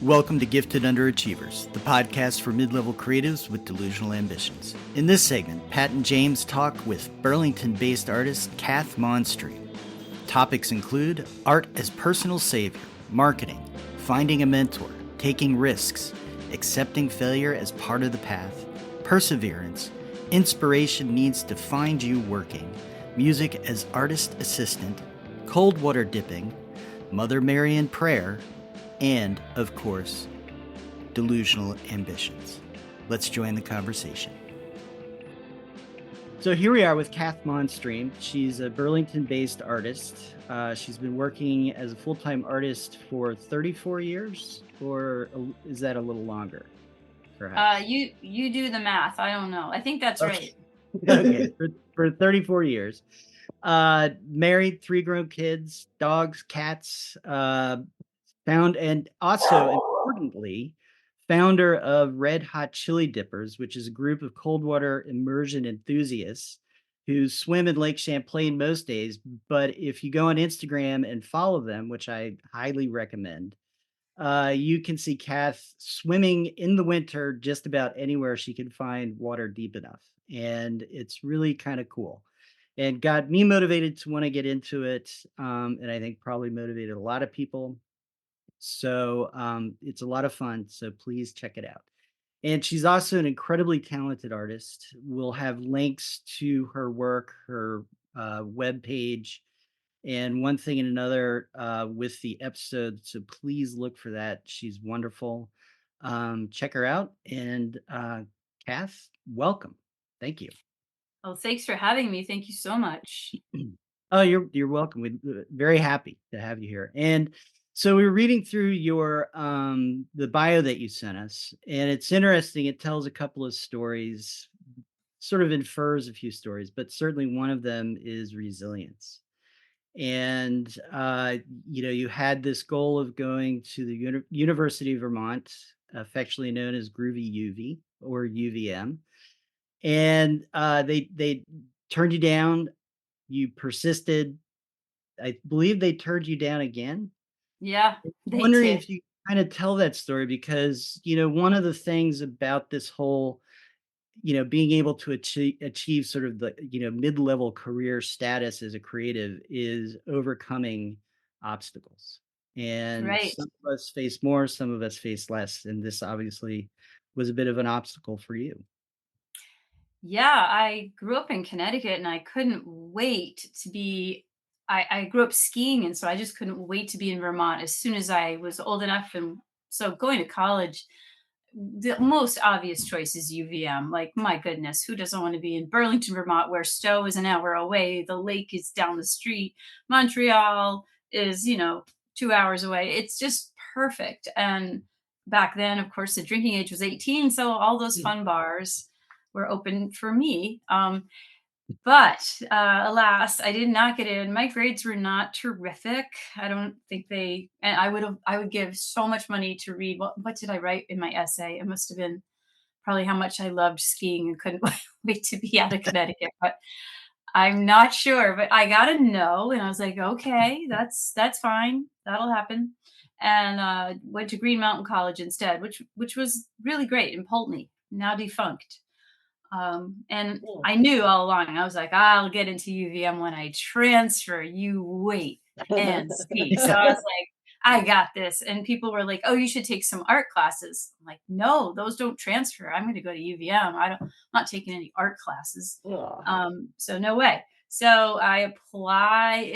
Welcome to Gifted Underachievers, the podcast for mid-level creatives with delusional ambitions. In this segment, Pat and James talk with Burlington-based artist Kath Montstream. Topics include art as personal savior, marketing, finding a mentor, taking risks, accepting failure as part of the path, perseverance, inspiration needs to find you working, music as artist assistant, cold water dipping, Mother Mary in prayer, and, of course, delusional ambitions. Let's join the conversation. So here we are with Kath Montstream. She's a Burlington-based artist. She's been working as a full-time artist for 34 years, or is that a little longer, perhaps? You do the math. I don't know. I think that's right. Okay, for 34 years. Married, 3 grown kids, dogs, cats, found, and also importantly, founder of Red Hot Chili Dippers, which is a group of cold water immersion enthusiasts who swim in Lake Champlain most days. But if you go on Instagram and follow them, which I highly recommend, you can see Kath swimming in the winter just about anywhere she can find water deep enough. And it's really kind of cool and got me motivated to want to get into it. And I think probably motivated a lot of people. So it's a lot of fun. So please check it out. And she's also an incredibly talented artist. We'll have links to her work, her webpage, and one thing and another with the episode. So please look for that. She's wonderful. Check her out. And Kath, welcome. Thank you. Well, thanks for having me. Thank you so much. Oh, you're welcome. We're very happy to have you here. And so we were reading through your the bio that you sent us, and it's interesting. It tells a couple of stories, sort of infers a few stories, but certainly one of them is resilience. And you had this goal of going to the University of Vermont, affectionately known as Groovy UV or UVM, and they turned you down. You persisted. I believe they turned you down again. Yeah, they Wondering did. if you kind of tell that story because, one of the things about this whole, being able to achieve sort of the, mid-level career status as a creative is overcoming obstacles. And Right. some of us face more, some of us face less. And this obviously was a bit of an obstacle for you. Yeah, I grew up in Connecticut and I couldn't wait to be. I grew up skiing, and so I just couldn't wait to be in Vermont as soon as I was old enough. And so going to college, the most obvious choice is UVM. Like, my goodness, who doesn't want to be in Burlington, Vermont, where Stowe is an hour away? The lake is down the street. Montreal is, 2 hours away. It's just perfect. And back then, of course, the drinking age was 18. So all those fun bars were open for me. But alas, I did not get in. My grades were not terrific. I don't think they, and I would give so much money to read. What did I write in my essay? It must have been probably how much I loved skiing and couldn't wait to be out of Connecticut. But I'm not sure. But I got a no, and I was like, okay, that's fine. That'll happen. And went to Green Mountain College instead, which was really great in Pulteney, now defunct. And Cool. I knew all along, I was like, I'll get into UVM when I transfer. You wait and see. So I was like, I got this. And people were like, oh, you should take some art classes. I'm like, no, those don't transfer. I'm going to go to UVM. I'm not taking any art classes. So no way. So I apply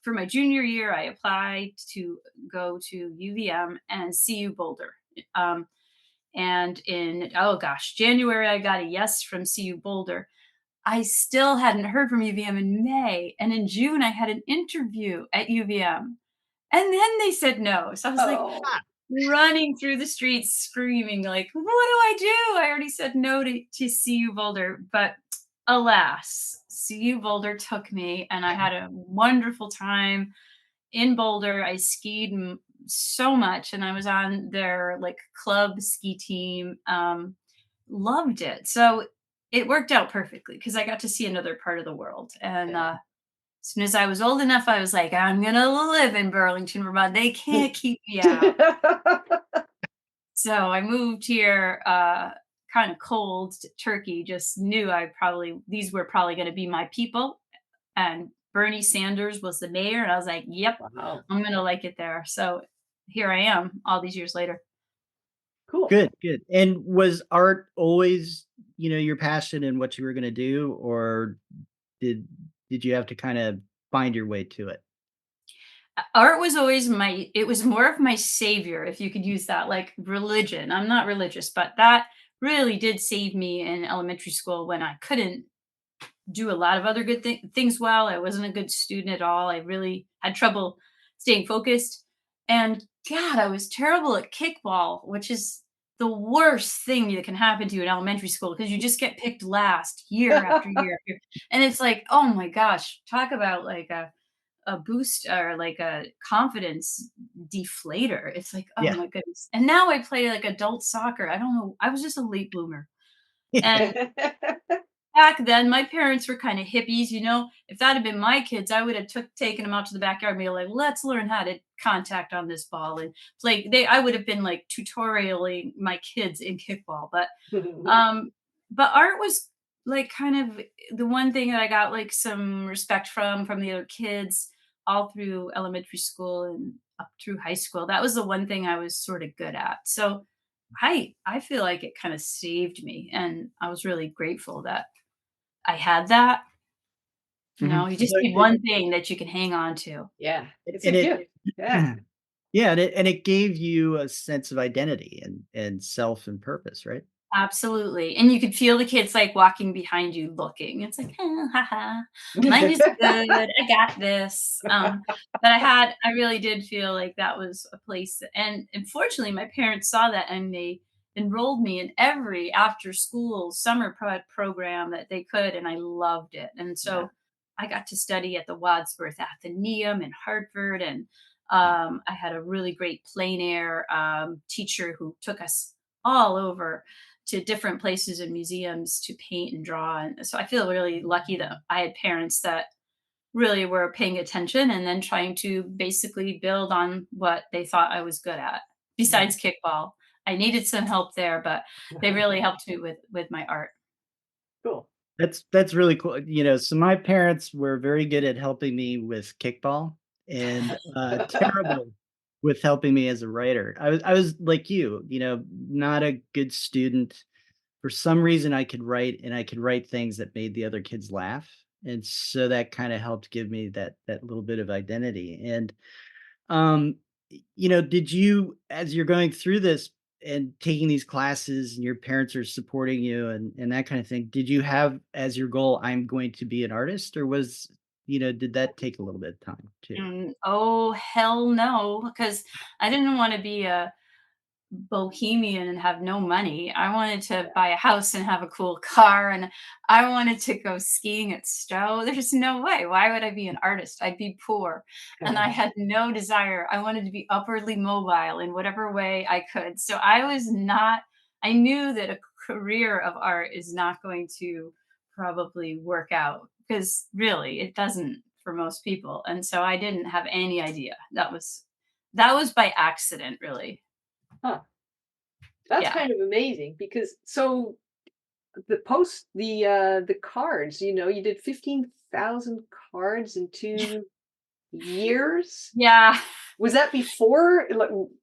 for my junior year. I applied to go to UVM and CU Boulder. And in, oh gosh, January, I got a yes from CU Boulder. I still hadn't heard from UVM in May. And in June, I had an interview at UVM. And then they said no. So I was like running through the streets screaming, like, what do I do? I already said no to CU Boulder. But alas, CU Boulder took me, and I had a wonderful time in Boulder. I skied so much, and I was on their like club ski team. Loved it. So it worked out perfectly because I got to see another part of the world. And As soon as I was old enough, I was like, I'm gonna live in Burlington, Vermont. They can't keep me out. So I moved here, kind of cold to Turkey, just knew these were probably going to be my people. And Bernie Sanders was the mayor. And I was like, yep, Wow. I'm going to like it there. So here I am all these years later. Cool. Good, good. And was art always, your passion and what you were gonna do, or did did you have to kind of find your way to it? Art was always it was more of my savior, if you could use that, like religion. I'm not religious, but that really did save me in elementary school when I couldn't do a lot of other good things well. I wasn't a good student at all. I really had trouble staying focused. And God, I was terrible at kickball, which is the worst thing that can happen to you in elementary school because you just get picked last year after year after year. And it's like, oh my gosh, talk about like a boost or like a confidence deflator. It's like, oh Yeah. my goodness. And now I play like adult soccer. I don't know. I was just a late bloomer. And back then, my parents were kind of hippies, you know. If that had been my kids, I would have taken them out to the backyard and be like, "Let's learn how to contact on this ball." And like I would have been like tutorialing my kids in kickball. Um, but art was like kind of the one thing that I got like some respect from the other kids all through elementary school and up through high school. That was the one thing I was sort of good at. So I feel like it kind of saved me, and I was really grateful that I had that. You know, Mhm. you just So need one thing that you can hang on to. Yeah, it's a and it gift. Yeah. yeah, and it gave you a sense of identity and self and purpose, right? Absolutely, and you could feel the kids, like, walking behind you looking. It's like, "Oh, ha mine is good, I got this." But I really did feel like that was a place and fortunately, my parents saw that, and they enrolled me in every after-school summer program that they could, and I loved it, and Yeah. so I got to study at the Wadsworth Atheneum in Hartford, and, I had a really great plein air, teacher who took us all over to different places and museums to paint and draw. And so I feel really lucky that I had parents that really were paying attention and then trying to basically build on what they thought I was good at. Yeah. Besides kickball, I needed some help there, but they really helped me with my art. Cool. That's really cool. So my parents were very good at helping me with kickball and, terrible with helping me as a writer. I was like you, not a good student. For some reason, I could write, and I could write things that made the other kids laugh, and so that kinda helped give me that little bit of identity, and, did you as you're going through this and taking these classes and your parents are supporting you and that kind of thing, did you have as your goal, "I'm going to be an artist," or did that take a little bit of time too? Oh, hell no, because I didn't want to be a bohemian and have no money. I wanted to buy a house and have a cool car, and I wanted to go skiing at Stowe. There's no way. Why would I be an artist? I'd be poor. And I had no desire. I wanted to be upwardly mobile in whatever way I could. So I knew that a career of art is not going to probably work out because really it doesn't for most people. And so I didn't have any idea. That was by accident, really. Huh. That's Yeah. kind of amazing because the cards, you did 15,000 cards in 2 years? Yeah. Was that before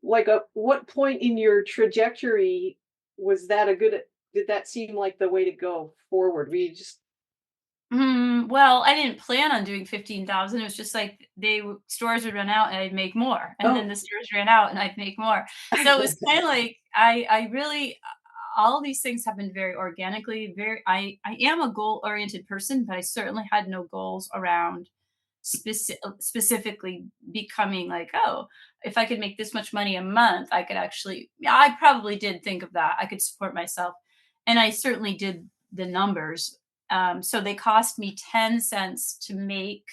like, what point in your trajectory was that a good did that seem like the way to go forward? Were you just Well, I didn't plan on doing 15,000. It was just like stores would run out and I'd make more. And then Oh. the stores ran out and I'd make more. So it was kind of like I really all these things happened very organically. I am a goal-oriented person, but I certainly had no goals around specifically becoming like, oh, if I could make this much money a month, I could actually yeah, I probably did think of that. I could support myself. And I certainly did the numbers. So they cost me 10 cents to make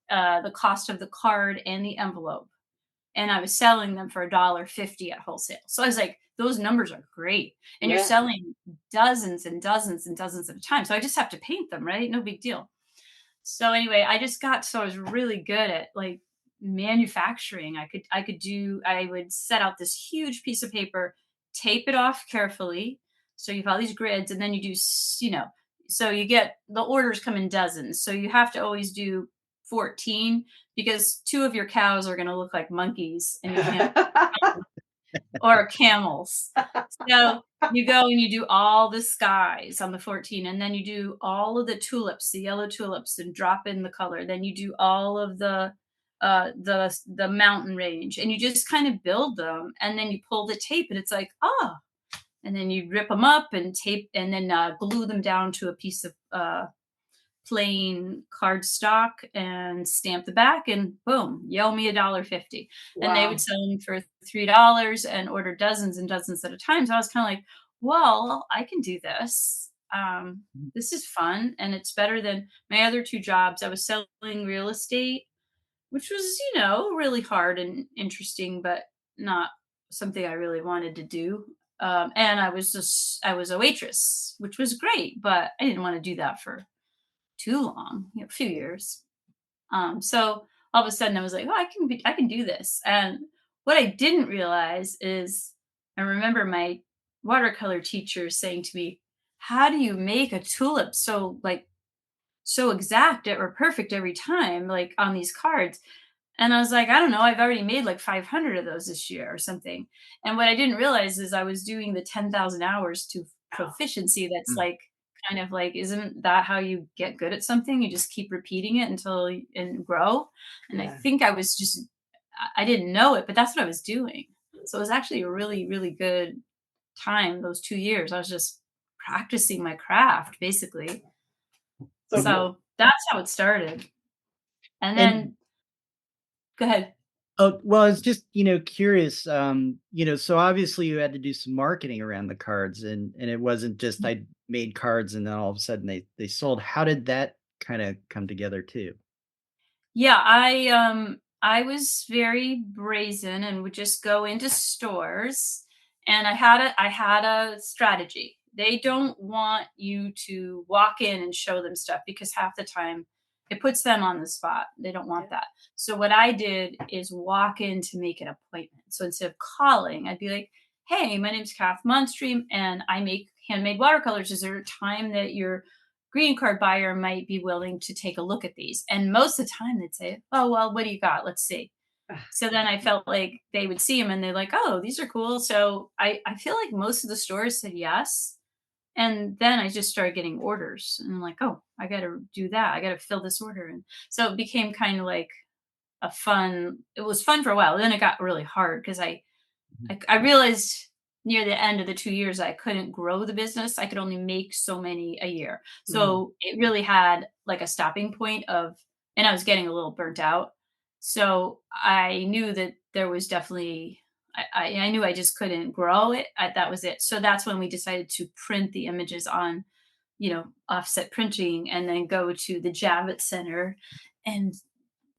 the cost of the card and the envelope. And I was selling them for $1.50 at wholesale. So I was like, those numbers are great. And you're Yeah. selling dozens and dozens and dozens at a time. So I just have to paint them, right? No big deal. So anyway, I was really good at like manufacturing. I would set out this huge piece of paper, tape it off carefully. So you have all these grids, and then you do, so you get the orders come in dozens. So you have to always do 14 because two of your cows are going to look like monkeys and you can't, or camels. So you go and you do all the skies on the 14, and then you do all of the tulips, the yellow tulips, and drop in the color. Then you do all of the mountain range, and you just kind of build them, and then you pull the tape, and it's like, ah, and then you rip them up and tape, and then glue them down to a piece of plain cardstock and stamp the back, and boom, you owe me $1.50. And they would Wow. sell them for $3 and order dozens and dozens at a time. So I was kind of like, well, I can do this. This is fun, and it's better than my other two jobs. I was selling real estate, which was, really hard and interesting, but not something I really wanted to do. And I was a waitress, which was great, but I didn't want to do that for too long, a few years. So all of a sudden I was like, oh, I can do this. And what I didn't realize is I remember my watercolor teacher saying to me, how do you make a tulip so exact or perfect every time, like on these cards? And I was like, I don't know, I've already made like 500 of those this year or something. And what I didn't realize is I was doing the 10,000 hours to proficiency. That's Mm. like kind of like, isn't that how you get good at something? You just keep repeating it and grow. And I Yeah. think I didn't know it, but that's what I was doing. So it was actually a really, really good time, those 2 years. I was just practicing my craft basically. So Mhm. cool. So that's how it started. And And then go ahead. oh, well, it's just, curious, so obviously you had to do some marketing around the cards, and it wasn't just I made cards and then all of a sudden they sold. How did that kind of come together too? Yeah, I was very brazen and would just go into stores, and I had a strategy. They don't want you to walk in and show them stuff because half the time it puts them on the spot. They don't Yeah. want that. So what I did is walk in to make an appointment. So instead of calling, I'd be like, "Hey, my name's Kath Montstream and I make handmade watercolors. Is there a time that you're green card buyer might be willing to take a look at these?" And most of the time they'd say, "Oh, well, what do you got? Let's see." So then I felt like they would see them and they're like, "Oh, these are cool." So I feel like most of the stores said yes. And then I just started getting orders and I'm like, "Oh, I got to do that. I got to fill this order." And so it became kind of like it was fun for a while. Then it got really hard because I realized near the end of the 2 years I couldn't grow the business. I could only make so many a year. Mhm. So it really had like a stopping point of, and I was getting a little burnt out. So I knew that there was definitely, I knew I just couldn't grow it. That was it. So that's when we decided to print the images on, offset printing, and then go to the Javits Center and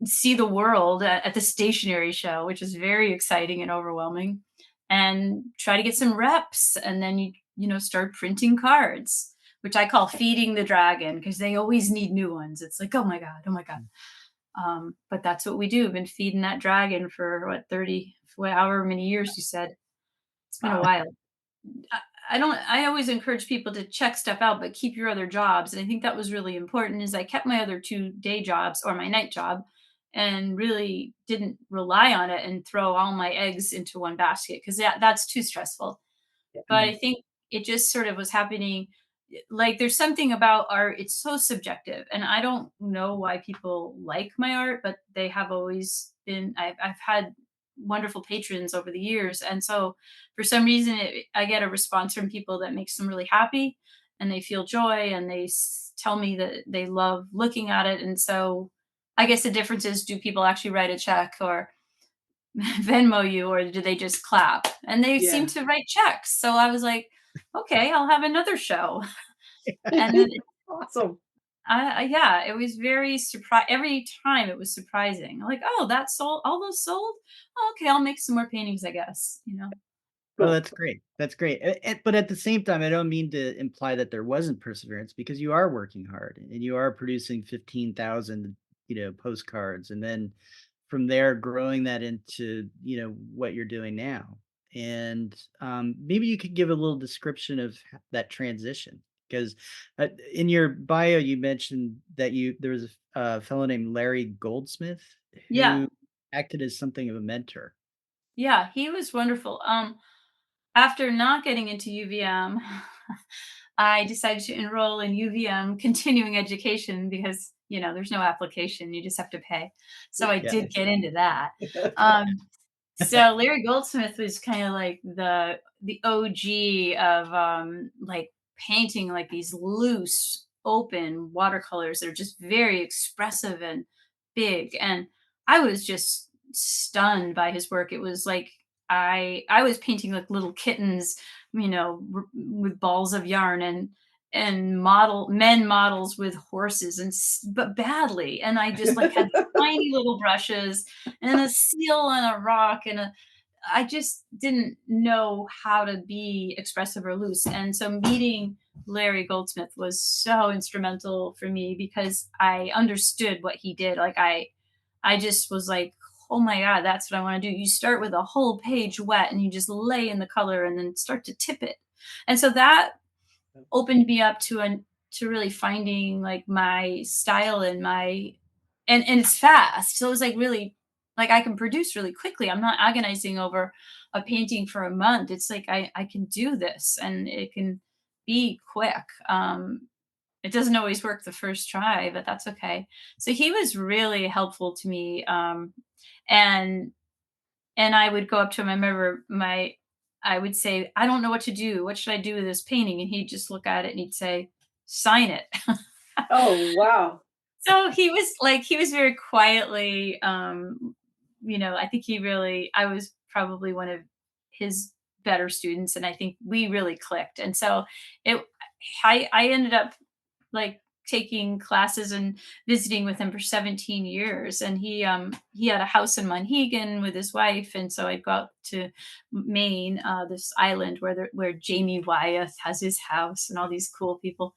see the world at the stationery show, which is very exciting and overwhelming, and try to get some reps. And then start printing cards, which I call feeding the dragon because they always need new ones. It's like, oh my God, oh my God. But that's what we do. Been feeding that dragon for what, 30, however many years you said. It's been a Wow. while. I, I always encourage people to check stuff out, but keep your other jobs. And I think that was really important is I kept my other two day jobs or my night job and really didn't rely on it and throw all my eggs into one basket because that's too stressful. But Mhm. I think it just sort of was happening. Like there's something about art, it's so subjective. And I don't know why people like my art, but they have always been, I've had wonderful patrons over the years. And so for some reason, I get a response from people that makes them really happy and they feel joy and they tell me that they love looking at it. And so I guess the difference is, do people actually write a check or Venmo you, or do they just clap? And they seem Yeah. to write checks. So I was like, okay, I'll have another show. And then Awesome. yeah, it was very surprise. Every time it was surprising. Like, oh, that sold, all those sold. Oh, okay, I'll make some more paintings, I guess. Oh, Cool. that's great. That's great. But at the same time, I don't mean to imply that there wasn't perseverance because you are working hard and you are producing 15,000, postcards, and then from there growing that into, what you're doing now. And maybe you could give a little description of that transition because in your bio you mentioned that there was a fellow named Larry Goldsmith Yeah. who acted as something of a mentor. Yeah, he was wonderful. After not getting into UVM, I decided to enroll in UVM continuing education because, there's no application, you just have to pay. So I Yeah. did get into that. Um, so Larry Goldsmith was kind of like the OG of like painting like these loose, open watercolors that are just very expressive and big. And I was just stunned by his work. It was like I was painting like little kittens, with balls of yarn and men models with horses but badly. And I just like had tiny little brushes and a seal on a rock I just didn't know how to be expressive or loose. And so meeting Larry Goldsmith was so instrumental for me because I understood what he did. Like I just was like, oh my God, that's what I want to do. You start with a whole page wet and you just lay in the color and then start to tip it. And so that opened me up to really finding like my style and and it's fast. So it was like really like I can produce really quickly. I'm not agonizing over a painting for a month. It's like I can do this and it can be quick. It doesn't always work the first try, but that's okay. So he was really helpful to me. And I would go up to him. I remember I would say, I don't know what to do. What should I do with this painting? And he'd just look at it and he'd say, sign it. Oh, wow. So he was very quietly, I think I was probably one of his better students. And I think we really clicked. And so it, I ended up like taking classes and visiting with him for 17 years. And he had a house in Monhegan with his wife. And so I'd go out to Maine, this island where Jamie Wyeth has his house and all these cool people.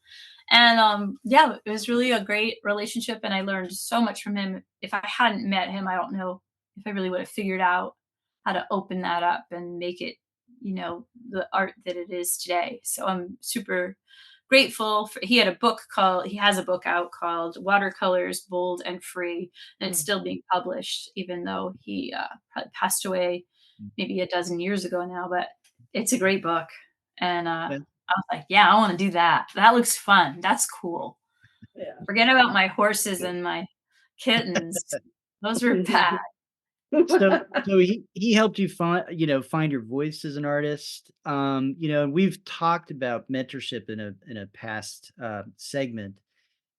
And yeah, it was really a great relationship and I learned so much from him. If I hadn't met him, I don't know if I really would have figured out how to open that up and make it, the art that it is today. So I'm super grateful for he has a book out called Watercolors Bold and Free, and it's Mm. still being published even though he passed away maybe a dozen years ago now, but it's a great book. And Yeah. I was like, yeah, I want to do that. That looks fun. That's cool. Yeah. Forget about my horses and my kittens. Those are bad. So he helped you find your voice as an artist. We've talked about mentorship in a past segment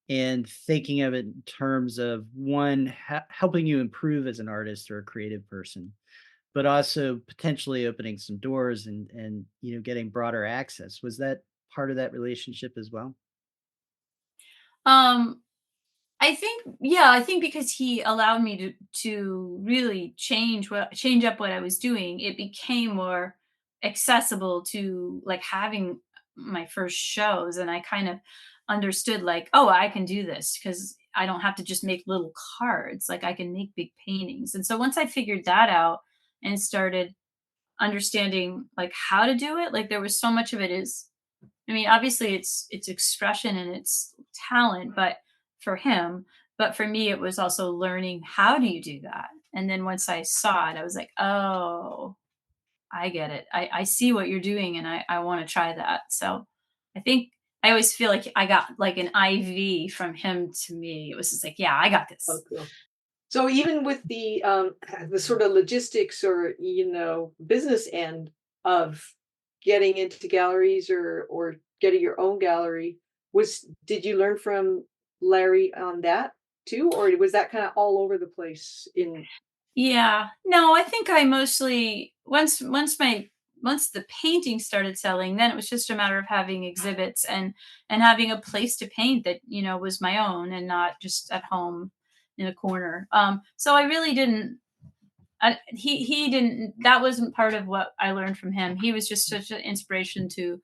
and thinking of it in terms of one helping you improve as an artist or a creative person, but also potentially opening some doors and getting broader access. Was that part of that relationship as well? Um, I think because he allowed me to really change up what I was doing, it became more accessible to like having my first shows and I kind of understood like, oh, I can do this because I don't have to just make little cards, like I can make big paintings. And so once I figured that out and started understanding like how to do it, like there was so much of it is I mean, obviously it's expression and it's talent, but for him, but for me it was also learning how do you do that? And then once I saw it, I was like, "Oh, I get it. I see what you're doing and I want to try that." So, I think I always feel like I got like an IV from him to me. It was just like, "Yeah, I got Oh, this." cool. So even with the sort of logistics or business end of getting into galleries or getting your own gallery, did you learn from Larry on that too, or was that kind of all over the place in? Yeah. No, I think I mostly once the painting started selling, then it was just a matter of having exhibits and having a place to paint that, was my own and not just at home in a corner. So I really didn't He didn't, that wasn't part of what I learned from him. He was just such an inspiration to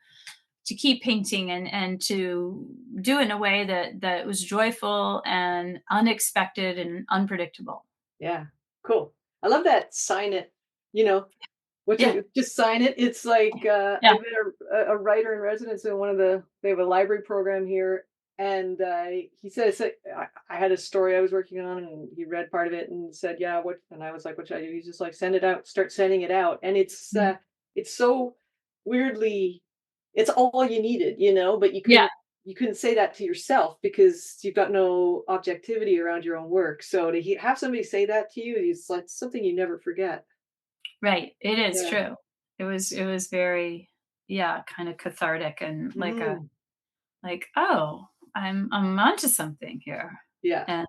keep painting and to do it in a way that was joyful and unexpected and unpredictable. Yeah. Cool. I love that sign it, you know, what Yeah. you just sign it. It's like Yeah. I've been a writer in residence in one of they have a library program here, and he says I had a story I was working on, and he read part of it and said, "Yeah, what?" And I was like, "What should I do?" He's just like, "Send it out, start sending it out," and Mhm. it's so weirdly, it's all you needed, you know, but Yeah. you couldn't say that to yourself because you've got no objectivity around your own work. So to have somebody say that to you is like something you never forget. Right. It is Yeah. true. It was very, yeah, kind of cathartic and Mhm. like, oh, I'm onto something here. Yeah. And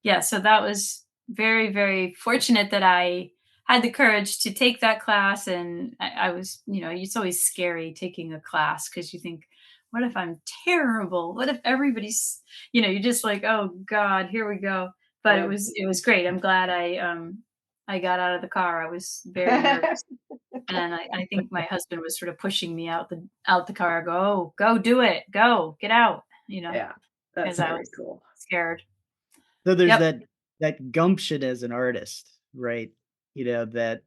yeah, so that was very, very fortunate that I had the courage to take that class. And I was, it's always scary taking a class because you think, what if I'm terrible? What if everybody's, you're just like, oh God, here we go. But Yeah. it was great. I'm glad I got out of the car. I was very nervous. And I think my husband was sort of pushing me out the car, go, go do it, go, get out, Yeah. That's because I very was cool. scared. So there's Yep. that gumption as an artist, right? That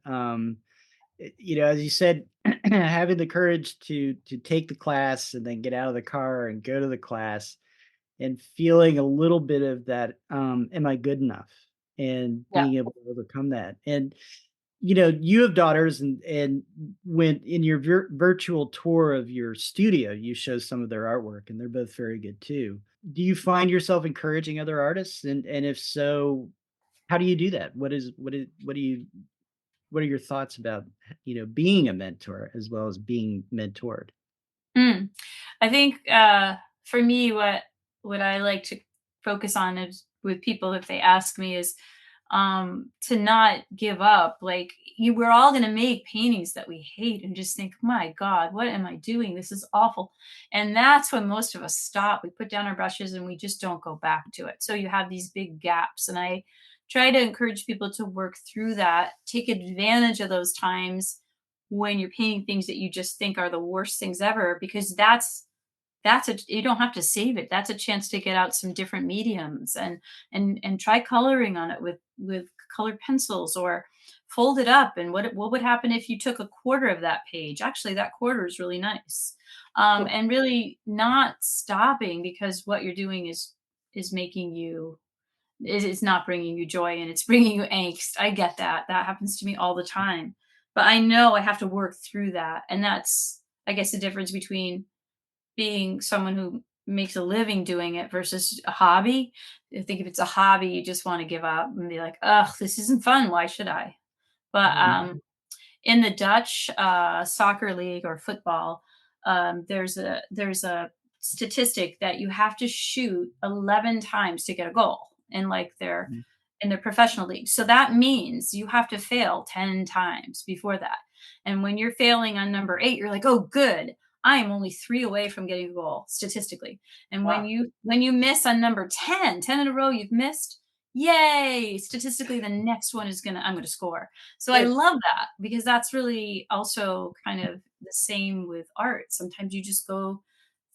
as you said, having the courage to take the class and then get out of the car and go to the class and feeling a little bit of that, am I good enough? And Yeah. being able to overcome that. And you have daughters, and when in your virtual tour of your studio, you show some of their artwork, and they're both very good too. Do you find yourself encouraging other artists? And if so, how do you do that? What are your thoughts about, being a mentor as well as being mentored? Mm. I think, for me, what I like to focus on is with people if they ask me is, to not give up. Like, we're all going to make paintings that we hate and just think, my God, what am I doing? This is awful. And that's when most of us stop. We put down our brushes and we just don't go back to it. So you have these big gaps. And I try to encourage people to work through that, take advantage of those times when you're painting things that you just think are the worst things ever, because that's a, you don't have to save it. That's a chance to get out some different mediums and try coloring on it with colored pencils, or fold it up. And what would happen if you took a quarter of that page? Actually, that quarter is really nice. Cool. And really not stopping because what you're doing is making you is it's not bringing you joy and it's bringing you angst. I get that. That happens to me all the time. But I know I have to work through that. And that's, I guess, the difference between being someone who makes a living doing it versus a hobby. I think if it's a hobby, you just want to give up and be like, "Ugh, this isn't fun. Why should I?" But Mhm. in the Dutch soccer league or football, there's a statistic that you have to shoot 11 times to get a goal Mhm. in their professional league. So that means you have to fail 10 times before that. And when you're failing on number 8, you're like, "Oh, good. I am only 3 away from getting a goal statistically." And Wow. when you miss on number 10 in a row you've missed, yay, statistically the next one I'm going to score. So I Good. love that because that's really also kind of the same with art. Sometimes you just go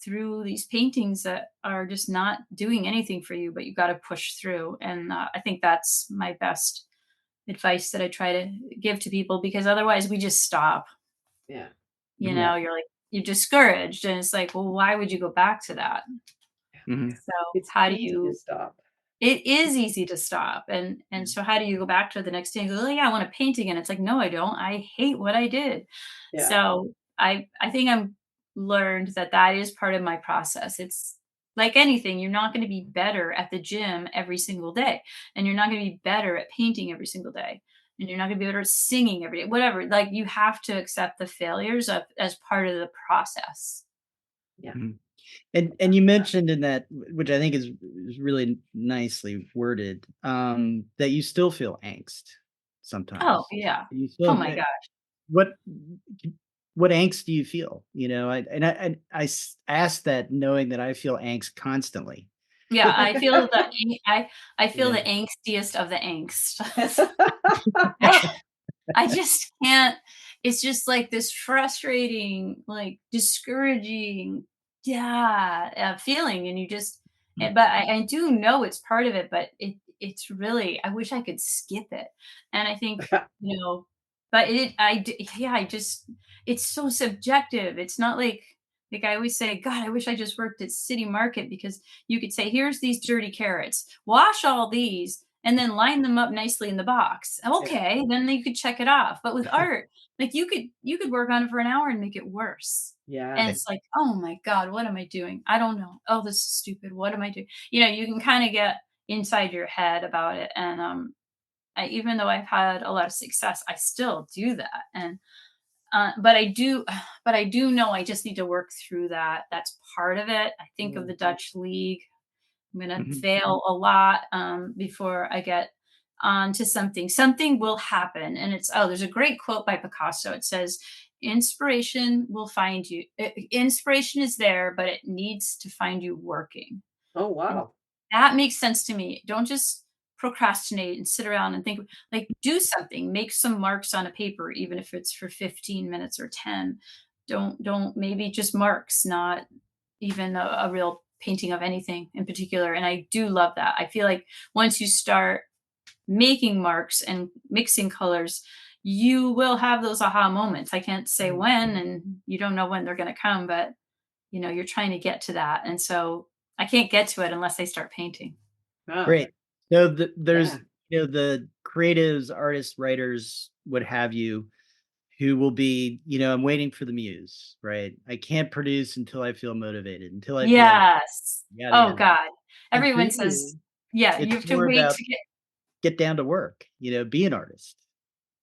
through these paintings that are just not doing anything for you, but you got to push through. And I think that's my best advice that I try to give to people, because otherwise we just stop. Yeah. Yeah. You're like, you're discouraged. And it's like, well, why would you go back to that? Mhm. So, It's how do easy to you stop. it is easy to stop, and so how do you go back to it the next day and go, "Oh, yeah, I wanna paint again." It's like, "No, I don't. I hate what I did." Yeah. So, I think I'm learned that that is part of my process. It's like anything, you're not gonna be better at the gym every single day, and you're not gonna be better at painting every single day, and you're not gonna be better at singing every day, whatever. Like, you have to accept the failures of as part of the process. Yeah. Mhm. And you mentioned in that, which I think is really nicely worded, that you still feel angst Oh, sometimes. yeah. You Oh still my god. what what angst do you feel? I asked that knowing that I feel angst constantly. Yeah, I feel the I feel the angstiest of the angst. I just can't. It's just like this frustrating, like discouraging, yeah, feeling, and you just. But I do know it's part of it, but it's really. I wish I could skip it, and I think you know, but yeah, I just it's so subjective. It's not like I always say, God, I wish I just worked at City Market because you could say, here's these dirty carrots, wash all these, and then line them up nicely in the box. Yeah. Okay, then you could check it off. But with art, like you could work on it for an hour and make it worse. And Yeah. it's like, oh my God, what am I doing? I don't know. Oh, this is stupid. What am I doing? You can kind of get inside your head about it. And even though I've had a lot of success, I still do that. And but I do, but I do know I just need to work through that. That's part of it. I think of the Mhm. Dutch League. I'm gonna Mhm. fail a lot before I get on to something. Something will happen, and there's a great quote by Picasso. It says, "Inspiration will find you. Inspiration is there, but it needs to find you working." Oh, And wow. that makes sense to me. Don't just procrastinate and sit around and think, like, do something, make some marks on a paper, even if it's for 15 minutes or 10. Don't maybe just marks, not even a real painting of anything in particular. And I do love that. I feel like once you start making marks and mixing colors, you will have those aha moments. I can't say Mhm. when, and you don't know when they're going to come, but you're trying to get to that. And so I can't get to it unless I start painting. Wow. Great. So Yeah. there's, the creatives, artists, writers, what have you, who will be, I'm waiting for the muse, right? I can't produce until I feel motivated, until I feel like Yes. yada Oh yada. God. And for Everyone says, you, yeah, you it's have to more wait about to get. get down to work, be an artist.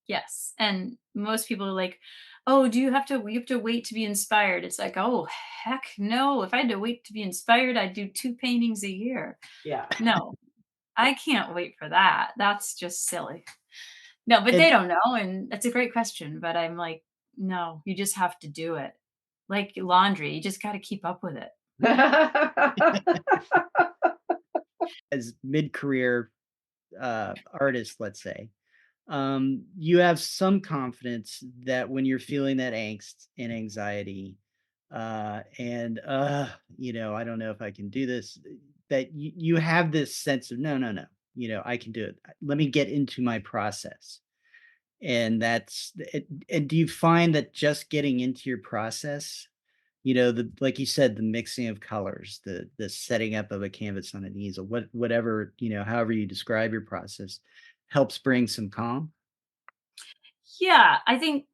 Yes. And most people are like, oh, you have to wait to be inspired. It's like, oh, heck no. If I had to wait to be inspired, I'd do 2 paintings a year. Yeah. No, I can't wait for that. That's just silly. No, but they And don't know. And that's a great question. But I'm like, no, you just have to do it. Like laundry, you just got to keep up with it. as mid-career artist, let's say, you have some confidence that when you're feeling that angst and anxiety, and I don't know if I can do this, that you have this sense of no, no, no, I can do it. Let me get into my process. And that's it. And do you find that just getting into your process, the like you said, the mixing of colors, the setting up of a canvas on an easel, whatever, however you describe your process, helps bring some calm? Yeah, I think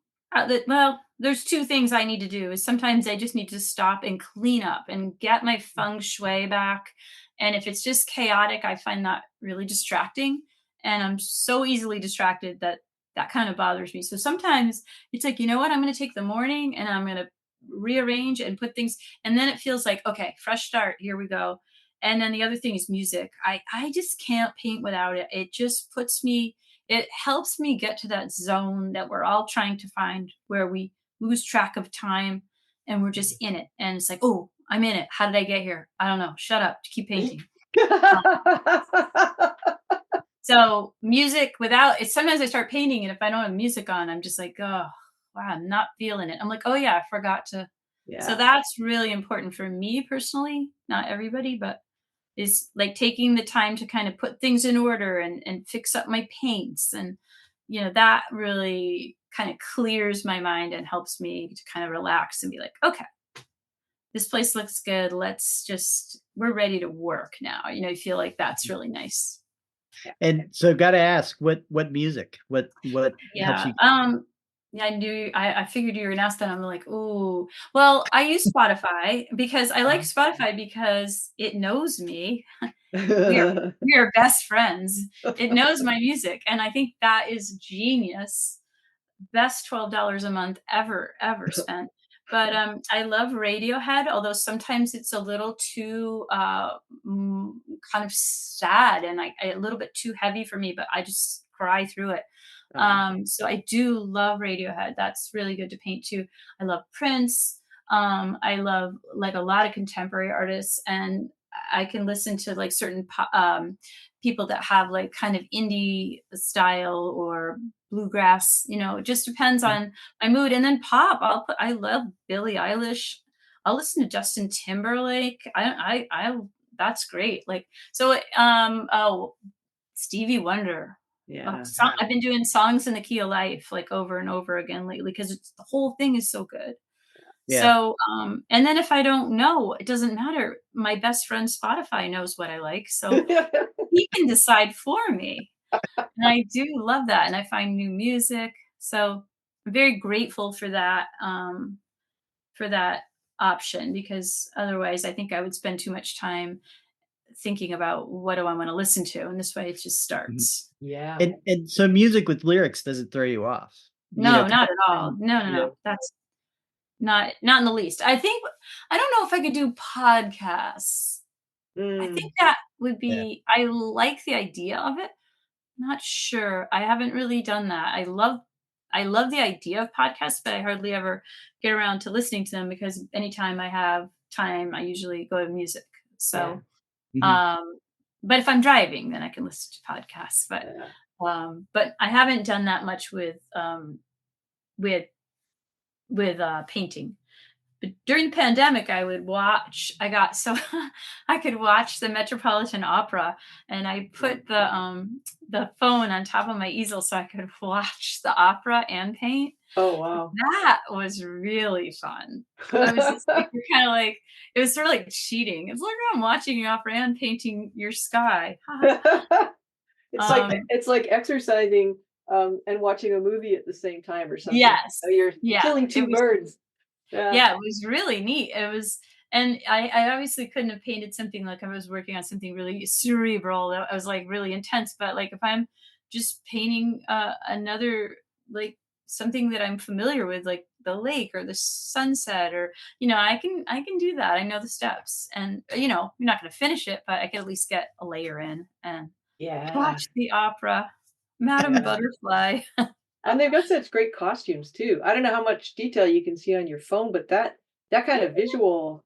well, there's two things I need to do. Is sometimes I just need to stop and clean up and get my feng shui back. And if it's just chaotic, I find that really distracting. And I'm so easily distracted that that kind of bothers me. So sometimes it's like, you know what? I'm going to take the morning and I'm going to rearrange and put things. And then it feels like, okay, fresh start. Here we go. And then the other thing is music. I just can't paint without it. It helps me get to that zone that we're all trying to find where we lose track of time and we're just in it. And it's like, oh, I'm in it. How did I get here? I don't know. Shut up. Keep painting. Uh, So music without it, sometimes I start painting, and if I don't have music on, I'm just like, oh, wow, I'm not feeling it. I'm like, oh yeah, I forgot to. So Yeah. that's really important for me personally, not everybody, but is like taking the time to kind of put things in order and fix up my paints. And, that really kind of clears my mind and helps me to kind of relax and be like, okay, this place looks good. We're ready to work now. I feel like that's really nice. Yeah. And so gotta ask, what music? What helps Yeah. you? Yeah, I figured you were gonna ask that. I'm like, ooh. Well, I use Spotify because I like Spotify because it knows me. We are we are best friends. It knows my music, and I think that is genius. Best $12 a month ever spent. But, I love Radiohead, although sometimes it's a little too, kind of sad and a little bit too heavy for me, but I just cry through it. Oh, So I do love Radiohead. That's really good to paint too. I love Prince. I love like a lot of contemporary artists, and I can listen to like certain people that have like kind of indie style or bluegrass. It just depends on my mood. And then pop, I love Billie Eilish. I'll listen to Justin Timberlake. That's great. Like, so, oh, Stevie Wonder. Yeah. I've been doing songs in the key of life like over and over again lately because the whole thing is so good. Yeah. So, and then if I don't know, it doesn't matter. My best friend Spotify knows what I like, so he can decide for me. And I do love that, and I find new music. So I'm very grateful for that option because otherwise I think I would spend too much time thinking about what do I want to listen to, and this way it just Mhm. starts. Yeah. And so music with lyrics doesn't throw you off? No, 'Cause not at all. No, no, yeah. no. That's not in the least. I don't know if I could do podcasts. I Mm, think that would Yeah. be I like the idea of it. Not sure. I haven't really done that. I love the idea of podcasts, but I hardly ever get around to listening to them because anytime I have time, I usually go to music. yeah. So, Mhm. um, but if I'm driving, then I can listen to podcasts. Yeah. But I haven't done that much with painting. But during the pandemic, I got so I could watch the Metropolitan Opera, and I put the phone on top of my easel so I could watch the opera and paint. Oh, wow. That was really fun. I was just like you're kinda like it was sort of like cheating. It's like I'm watching your opera and painting your sky. Um, It's like exercising, and watching a movie at the same time or something. yes. You're Yeah, killing it 2 was birds. Yeah. Yeah, it was really neat. It was and I obviously couldn't have painted something like I was working on something really cerebral that was like really intense, but like if I'm just painting another like something that I'm familiar with, like the lake or the sunset or I can do that. I know the steps. And you're not gonna finish it, but I can at least get a layer in and Yeah. watch the opera, Madame Yeah. Butterfly. And they've got such great costumes too. I don't know how much detail you can see on your phone, but that kind of visual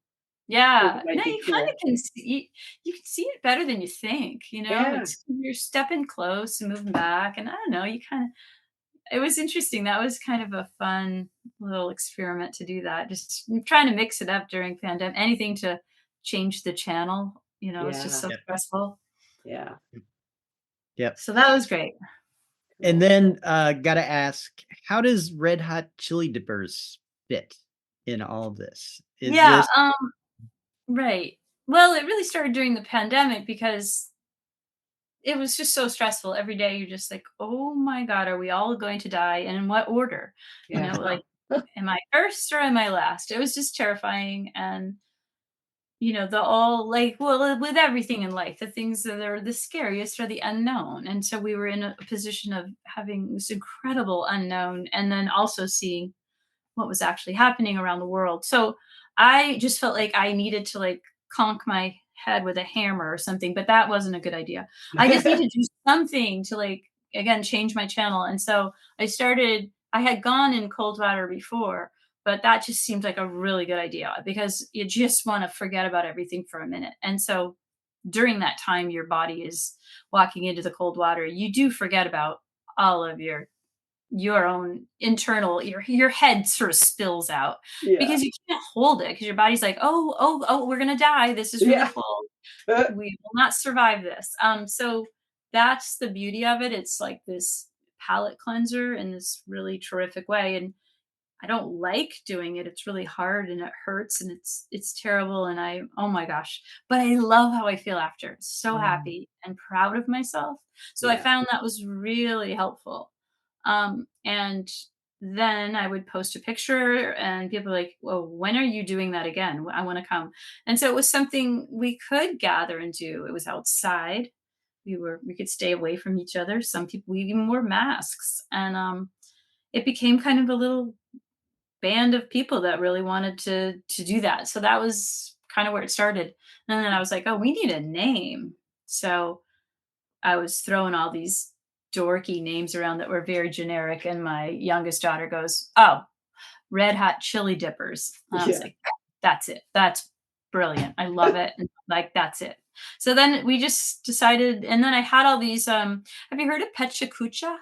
thing Yeah. No, might be you kinda cool. can see you can see it better than you think. Yeah. It's you're stepping close and moving back, and I don't know, you kinda it was interesting. That was kind of a fun little experiment to do that. Just trying to mix it up during pandemic anything to change the channel, it's just Yeah. so Yep. stressful. Yeah. Yep. So that was great. And Cool. then, gotta ask, how does Red Hot Chili Dippers fit in all of this? Is Yeah, this right. Well, it really started during the pandemic because it was just so stressful. Every day you're just like, "Oh my god, are we all going to die, and in what order?" Yeah. Like, "Am I first or am I last?" It was just terrifying, and, the all like, well, with everything in life, the things that are the scariest are the unknown, and so we were in a position of having this incredible unknown and then also seeing what was actually happening around the world. So I just felt like I needed to like conk my head with a hammer or something, but that wasn't a good idea. I just needed to do something to like again change my channel. And so I had gone in cold water before, but that just seemed like a really good idea because you just want to forget about everything for a minute. And so during that time your body is walking into the cold water, you do forget about all of your own internal your head sort of spills out Yeah. because you can't hold it because your body's like, oh, we're gonna die, this is really Yeah. cold, we will not survive this. So that's the beauty of it. It's like this palate cleanser in this really terrific way, and I don't like doing it. It's really hard and it hurts and it's terrible, and oh my gosh, but I love how I feel after. So Mm, happy and proud of myself. So I yeah. found that was really helpful. And then I would post a picture and people were like, "Well, when are you doing that again? I want to come." And so it was something we could gather and do. It was outside. We could stay away from each other. Some people we even wore masks, and it became kind of a little band of people that really wanted to do that. So that was kind of where it started. And then I was like, "Oh, we need a name." So I was throwing all these dorky names around that were very generic, and my youngest daughter goes, "Oh, Red Hot Chili Dippers." And I was Yeah. like, "That's it. That's brilliant. I love it. And like, that's it. So then we just decided, and then I had all these, have you heard of Pechakucha?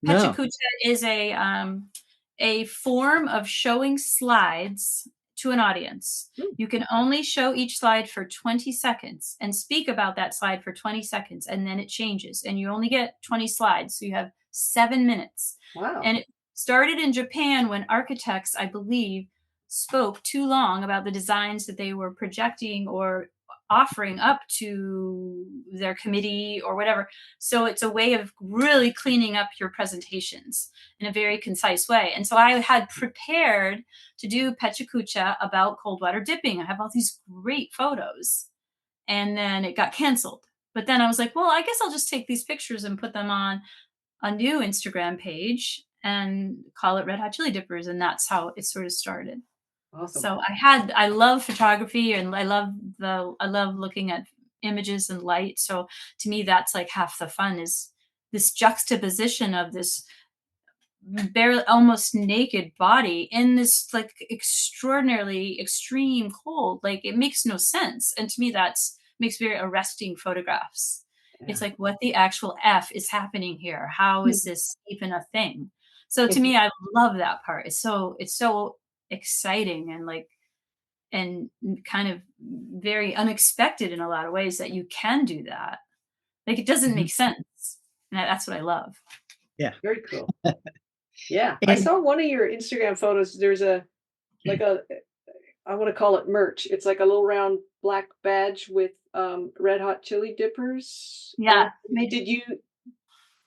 No. Pechakucha is a form of showing slides to an audience. Hmm. You can only show each slide for 20 seconds and speak about that slide for 20 seconds, and then it changes. And you only get 20 slides. So you have 7 minutes. Wow. And it started in Japan when architects, I believe, spoke too long about the designs that they were projecting or offering up to their committee or whatever. So it's a way of really cleaning up your presentations in a very concise way. And so I had prepared to do Pechakucha about cold water dipping. I have all these great photos. And then it got canceled. But then I was like, well, I guess I'll just take these pictures and put them on a new Instagram page and call it Red Hot Chili Dippers. And that's how it sort of started. Awesome. So I love photography, and I love looking at images and light. So to me, that's like half the fun, is this juxtaposition of this barely almost naked body in this like extraordinarily extreme cold. Like, it makes no sense. And to me, that's makes very arresting photographs. It's Yeah. like, what the actual F is happening here? How is this even a thing? So to It's me, I love that part. It's so exciting and like, and kind of very unexpected in a lot of ways that you can do that. Like, it doesn't Mhm. make sense. And that's what I love. Yeah. very cool. Yeah. I And saw one of your Instagram photos. There's a like a I want to call it merch. It's like a little round black badge with red hot chili dippers. Yeah. Did you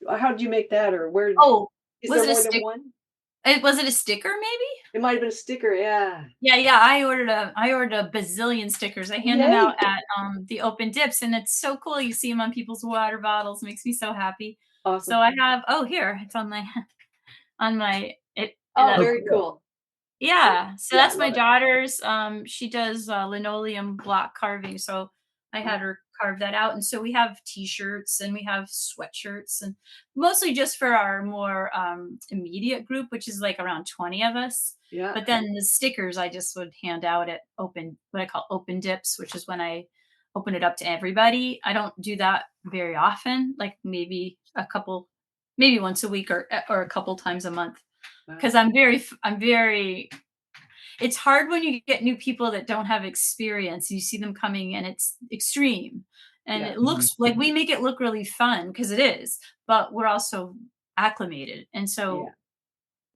how did you make that, or where Oh, is was there it a more than stick? one? Was it a sticker maybe? It might have been a sticker, yeah. Yeah, yeah. I ordered a bazillion stickers. I hand them out Yay. at the open dips, and it's so cool. You see them on people's water bottles. Makes me so happy. So Awesome. I have, oh, here, it's on my on my it Oh, oh, that's very cool. cool. yeah. So Yeah, I that's my love it. daughter's. She does linoleum block carving. So I had Oh, her carve that out. And so we have t-shirts and we have sweatshirts, and mostly just for our more immediate group, which is like around 20 of us. yeah. But then the stickers I just would hand out at open, what I call open dips, which is when I open it up to everybody. I don't do that very often, like maybe once a week or a couple times a month, Wow. because I'm very it's hard when you get new people that don't have experience. You see them coming and it's extreme. And Yeah. it Mhm. looks like we make it look really fun because it is, but we're also acclimated. And Yeah. so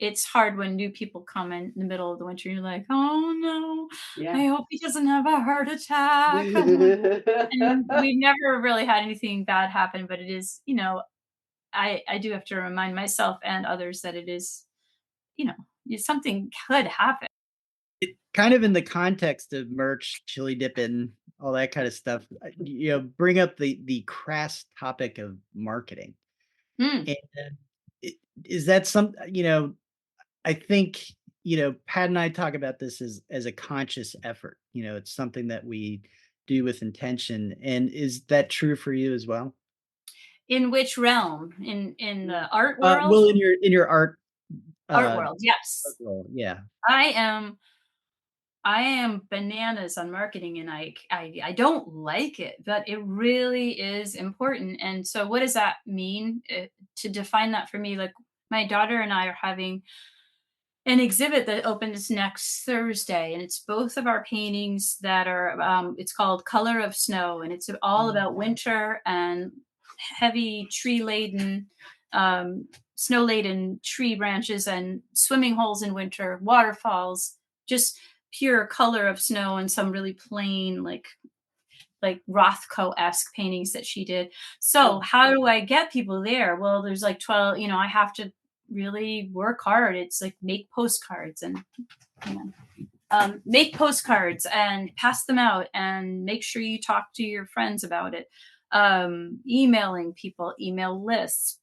it's hard when new people come in the middle of the winter. You're like, oh no, Yeah. I hope he doesn't have a heart attack. And we've never really had anything bad happen, but it is, I do have to remind myself and others that it is, something could happen. It kind of in the context of merch, chili dipping, all that kind of stuff, bring up the crass topic of marketing. Mm, And I is that I think, Pat and I talk about this as a conscious effort. It's something that we do with intention. And is that true for you as well? in which realm? In Mm. the art world? Well, in your Art uh, world, art yes. world, yeah. I am I am bananas on marketing, and I don't like it, but it really is important. And so what does that mean? To define that for me, like, my daughter and I are having an exhibit that opens next Thursday, and it's both of our paintings that are it's called Color of Snow, and it's all Mm. about winter and heavy tree laden snow laden tree branches and swimming holes in winter, waterfalls, just pure color of snow, and some really plain like Rothko-esque paintings that she did. So Oh, how do I get people there? Well, there's like 12, I have to really work hard. It's like make postcards and hang on. Make postcards and pass them out and make sure you talk to your friends about it. Emailing people, email lists,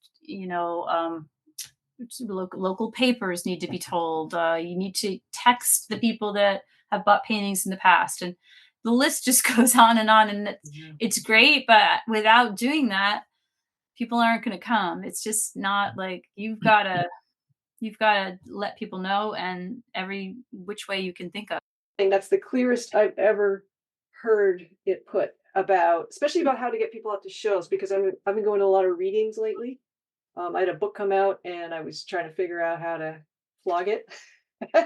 local papers need to be told. You need to text the people that have bought paintings in the past, and the list just goes on and on. And yeah. it's great, but without doing that, people aren't going to come. It's just not like you've got to let people know, and every which way you can think of. think that's the clearest I've ever heard it put about, especially about how to get people out to shows, because I've been going to a lot of readings lately. I had a book come out and I was trying to figure out how to flog it.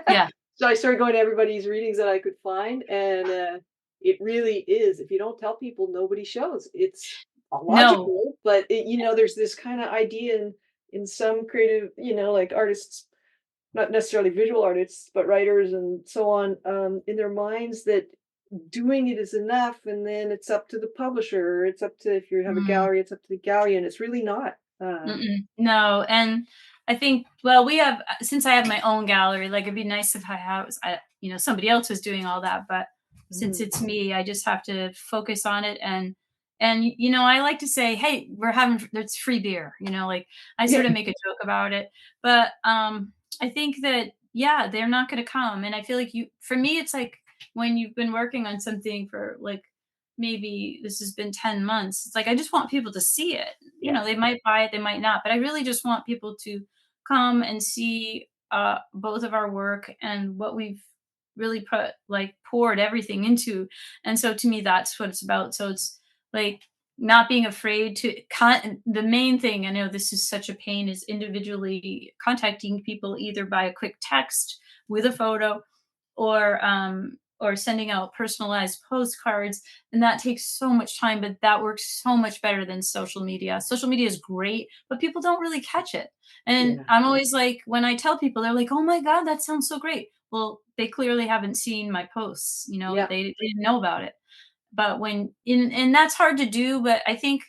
Yeah. So I started going to everybody's readings that I could find, and it really is. If you don't tell people, nobody shows. It's No. illogical, but there's this kind of idea in some creative, like artists, not necessarily visual artists, but writers and so on, in their minds that doing it is enough, and then it's up to the publisher. Or it's up to, if you have a Mm. gallery, it's up to the gallery, and it's really not. Mm-mm. No, and I think, well, we have, since I have my own gallery, like it'd be nice if somebody else was doing all that, but since Mhm. it's me, I just have to focus on it. And I like to say, hey, it's free beer, like I Yeah, sort of make a joke about it, but I think that, yeah, they're not going to come. And I feel like for me, it's like when you've been working on something for like, maybe this has been 10 months. It's like, I just want people to see it. yeah, They might buy it, they might not, but I really just want people to come and see both of our work and what we've really poured everything into. And so to me, that's what it's about. So it's like not being afraid the main thing, I know this is such a pain, is individually contacting people either by a quick text with a photo or sending out personalized postcards, and that takes so much time, but that works so much better than social media. Social media is great, but people don't really catch it. And yeah, I'm always like, when I tell people, they're like, "Oh my god, that sounds so great." Well, they clearly haven't seen my posts, yeah, they didn't know about it. But and that's hard to do, but I think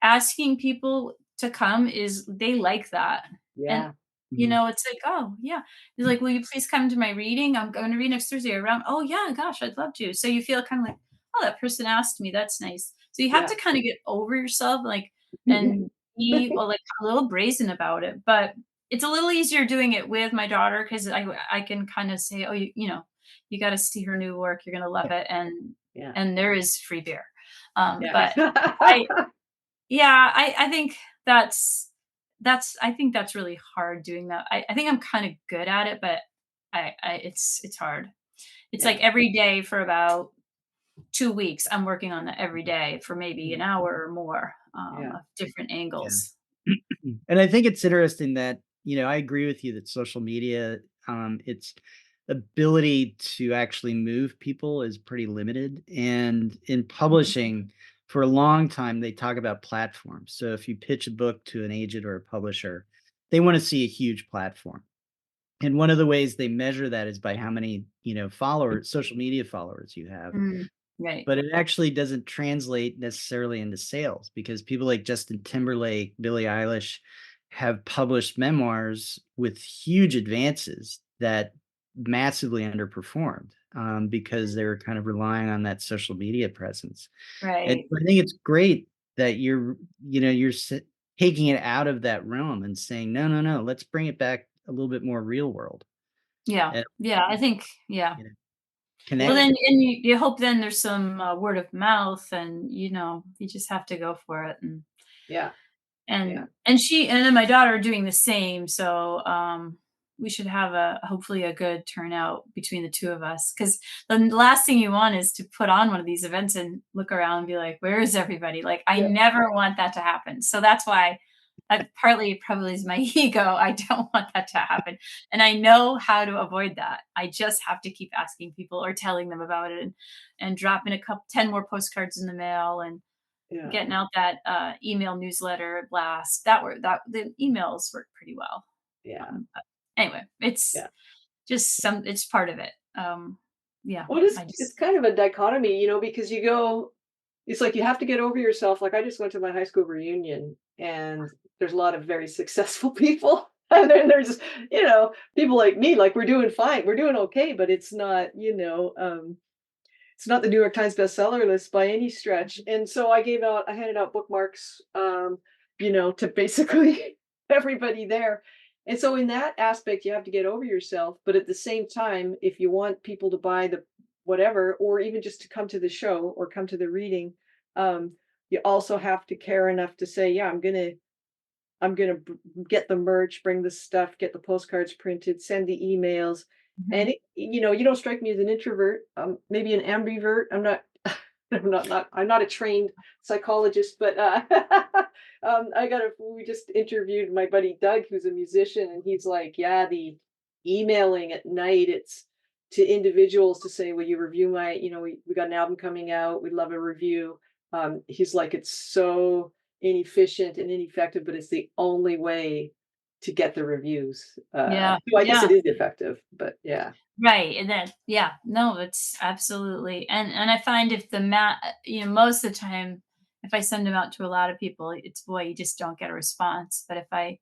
asking people to come is, they like that. And yeah. Mhm. it's like, "Oh, yeah." He's like, "Will you please come to my reading? I'm going to read next Thursday around." "Oh, yeah, gosh, I'd love to." So you feel kind of like, "Oh, that person asked me. That's nice." So you have Yeah. to kind of get over yourself, like, and be, well, like, a little brazen about it. But it's a little easier doing it with my daughter, because I can kind of say, "Oh, you got to see her new work. You're gonna love it," Yeah. and there is free beer. Yeah. But I yeah, I think I think that's really hard doing that. I think I'm kind of good at it, but it's hard. It's Yeah. like every day for about 2 weeks, I'm working on that every day for maybe an Mhm. hour or more, Yeah. of different Yeah. angles. And I think it's interesting that, I agree with you that social media, its ability to actually move people is pretty limited. And in Mhm. publishing, for a long time, they talk about platforms. So if you pitch a book to an agent or a publisher, they want to see a huge platform. And one of the ways they measure that is by how many, followers, social media followers you have. Mm, right. But it actually doesn't translate necessarily into sales because people like Justin Timberlake, Billie Eilish have published memoirs with huge advances that massively underperformed, because they were kind of relying on that social media presence. And Right. I think it's great that you're taking it out of that realm and saying, no, no, no, let's bring it back a little bit more real world Yeah. and Yeah, I think, yeah. you know, Well, connect. then, and you hope then there's some, word of mouth, and, you just have to go for it. Yeah. Yeah. And then my daughter are doing the same, so, we should have hopefully a good turnout between the 2 of us. Because the last thing you want is to put on one of these events and look around and be like, "Where is everybody?" Like, I Yeah. never want that to happen. So that's why partly probably is my ego. I don't want that to happen, and I know how to avoid that. I just have to keep asking people or telling them about it, and dropping 10 more postcards in the mail, and Yeah. getting out that, email newsletter blast. That the emails work pretty well. Yeah. But anyway, it's Yeah. just it's part of it. Yeah, Well, it's I just kind of a dichotomy, because it's like you have to get over yourself. Like I just went to my high school reunion and there's a lot of very successful people. And then there's, people like me, like we're doing fine. We're doing okay, but it's not the New York Times bestseller list by any stretch. And so I handed out bookmarks, to basically everybody there. And so in that aspect, you have to get over yourself. But at the same time, if you want people to buy the whatever, or even just to come to the show or come to the reading, um, you also have to care enough to say, yeah, I'm gonna get the merch, bring the stuff, get the postcards printed, send the emails, Mhm. And you don't strike me as an introvert. Maybe an ambivert. I'm not. I'm not a trained psychologist, but I got a. We just interviewed my buddy Doug, who's a musician, and he's like, yeah, the emailing at night. It's to individuals to say, will you review my? We got an album coming out. We'd love a review. He's like, it's so inefficient and ineffective, but it's the only way to get the reviews. Yeah. So I guess Yeah. it is effective, but yeah. Right, and then yeah, no, it's absolutely and I find if the most of the time, if I send them out to a lot of people, it's boy, you just don't get a response. But if I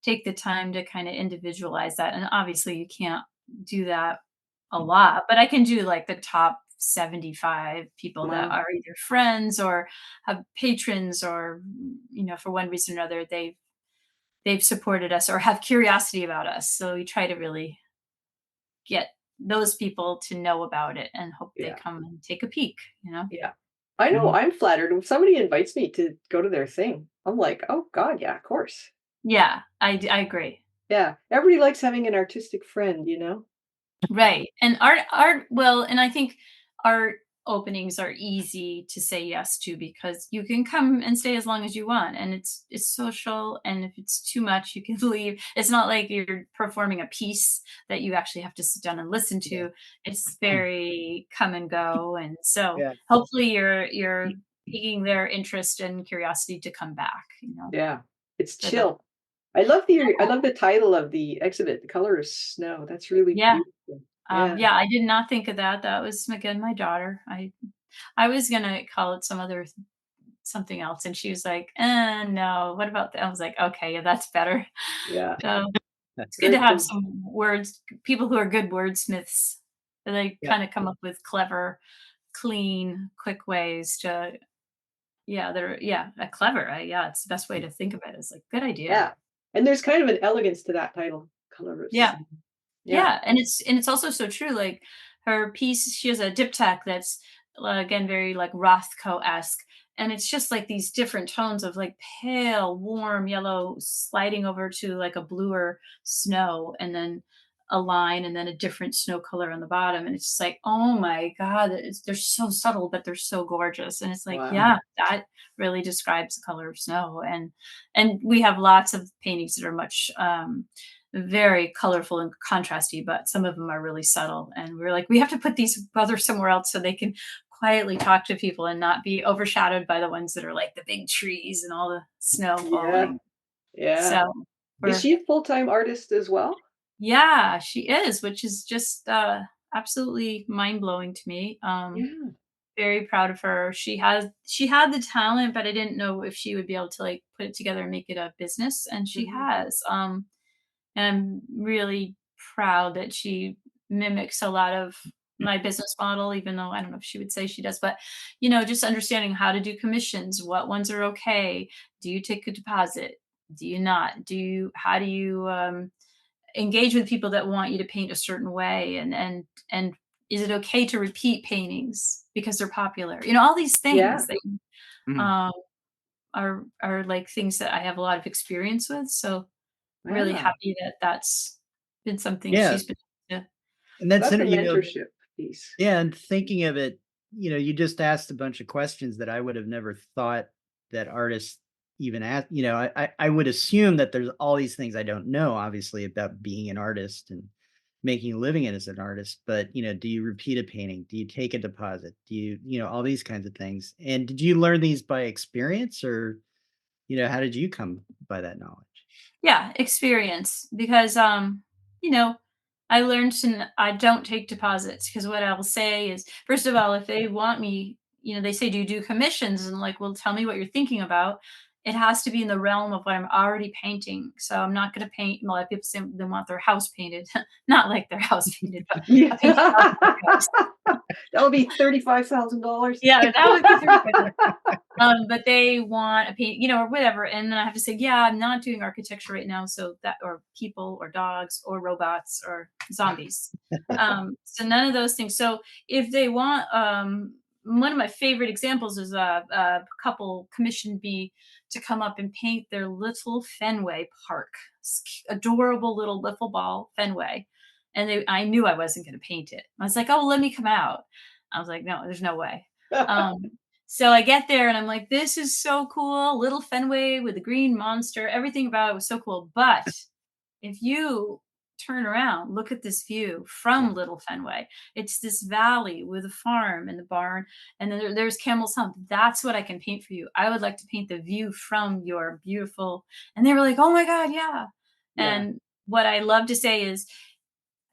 take the time to kind of individualize that, and obviously you can't do that a lot, but I can do like the top 75 people that Wow. are either friends or have patrons or for one reason or another they've supported us or have curiosity about us. So we try to really get those people to know about it and hope they Yeah. come and take a peek, you know? Yeah. I know, Mhm. I'm flattered when somebody invites me to go to their thing. I'm like, "Oh god, yeah, of course." Yeah, I agree. Yeah, everybody likes having an artistic friend, you know? Right. And art well, and I think art openings are easy to say yes to because you can come and stay as long as you want and it's social and if it's too much you can leave. It's not like you're performing a piece that you actually have to sit down and listen Yeah. to. It's very come and go and so Yeah. hopefully you're piquing their interest and curiosity to come back, Yeah. It's for the chill. I love the title of the exhibit, The Color of Snow. That's really yeah. beautiful. Yeah. Yeah, I did not think of that. That was again my daughter. I was gonna call it something else, and she was like, no. What about that?" I was like, "Okay, yeah, that's better." Yeah. So it's good Very to have cool. some words, people who are good wordsmiths. And they Yeah. kind of come up with clever, clean, quick ways to yeah, they're yeah, clever. Yeah, it's the best way to think of it. It's like good idea. Yeah. And there's kind of an elegance to that title, Color of Yeah. Snow. Yeah. Yeah, and it's also so true, like, her piece she has a diptych that's, again, very, like, Rothko-esque, and it's just, like, these different tones of, like, pale, warm yellow sliding over to, like, a bluer snow, and then a line, and then a different snow color on the bottom, and it's just like, "Oh my god," they're so subtle, but they're so gorgeous, and it's like, Wow. yeah, that really describes the color of snow, and we have lots of paintings that are much, very colorful and contrasty, but some of them are really subtle. And we're like, we have to put these others somewhere else so they can quietly talk to people and not be overshadowed by the ones that are like the big trees and all the snow Yeah. falling. Yeah. So Is we're, she a full-time artist as well? yeah, she is, which is just absolutely mind blowing to me. Yeah. Very proud of her. She had the talent, but I didn't know if she would be able to like put it together and make it a business, and she Mhm. has. And I'm really proud that she mimics a lot of my business model, even though I don't know if she would say she does, but just understanding how to do commissions, what ones are okay. Do you take a deposit? Do you not? How do you engage with people that want you to paint a certain way? And is it okay to repeat paintings because they're popular? All these things Yeah. that Mhm. um, are like things that I have a lot of experience with. So really Wow. happy that that's been something Yeah. she's been able to And So that's that's a inter. mentorship piece. Yeah, and thinking of it, you just asked a bunch of questions that I would have never thought that artists even ask. I would assume that there's all these things I don't know, obviously, about being an artist and making a living as an artist. But do you repeat a painting? Do you take a deposit? Do all these kinds of things? And did you learn these by experience, or how did you come by that knowledge? yeah, experience because you know, I learned I don't take deposits because what I'll say is first of all, if they want me, they say, "Do you do commissions?" And like, "Well, tell me what you're thinking about." It has to be in the realm of what I'm already painting. So I'm not going to paint. A lot of people say they want their house painted, not like their house painted, but Yeah. a painting of their house. That would be $35,000. Yeah, that would be very good. But they want a paint, or whatever, and then I have to say, "Yeah, I'm not doing architecture right now, so that or people or dogs or robots or zombies." So none of those things. So if they want, one of my favorite examples is a couple commissioned me to come up and paint their little Fenway Park, adorable little wiffle ball Fenway, and I knew I wasn't going to paint it. I was like, oh, let me come out. I was like, no, there's no way. So I get there and I'm like, this is so cool. Little Fenway with the green monster. Everything about it was so cool. But if you turn around, look at this view from Little Fenway. It's this valley with a farm and the barn, and then there's Camel's Hump. That's what I can paint for you. I would like to paint the view from your beautiful. And they were like, oh my God, yeah. And what I love to say is,